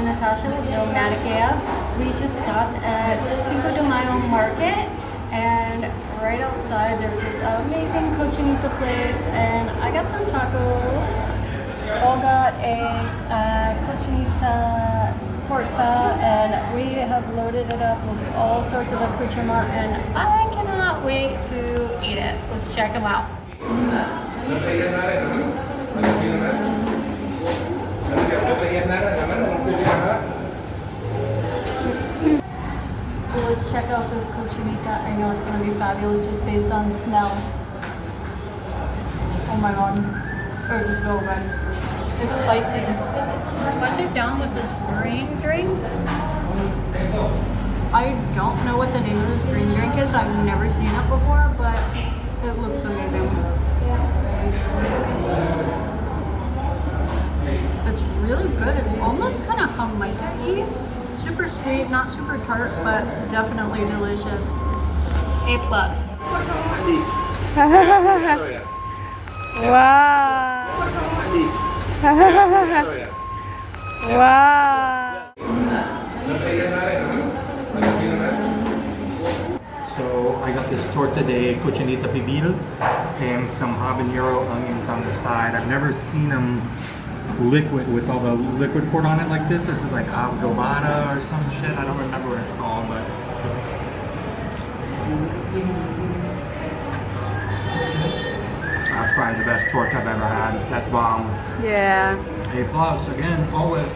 Natasha with Nomadic-AF. We just stopped at Cinco de Mayo Market, and right outside there's this amazing Cochinita place, and I got some tacos. All got a Cochinita Torta, and we have loaded it up with all sorts of accoutrement, and I cannot wait to eat it. Let's check them out. So let's check out this cochinita. I know it's going to be fabulous just based on smell. Oh my god. It's so good. It's spicy. Let's put it down with this green drink. I don't know what the name of this green drink is. I've never seen it before, but it looks amazing. It's really good. It's almost kind of Jamaican-y. Super sweet, not super tart, but definitely delicious. A+. Wow. Wow. So I got this torta de Cochinita Pibil and some habanero onions on the side. I've never seen them liquid with all the liquid poured on it like this. This is like agobada or some shit. I don't remember what it's called, but that's probably the best torta I've ever had. That's bomb. Yeah. A+ again, always.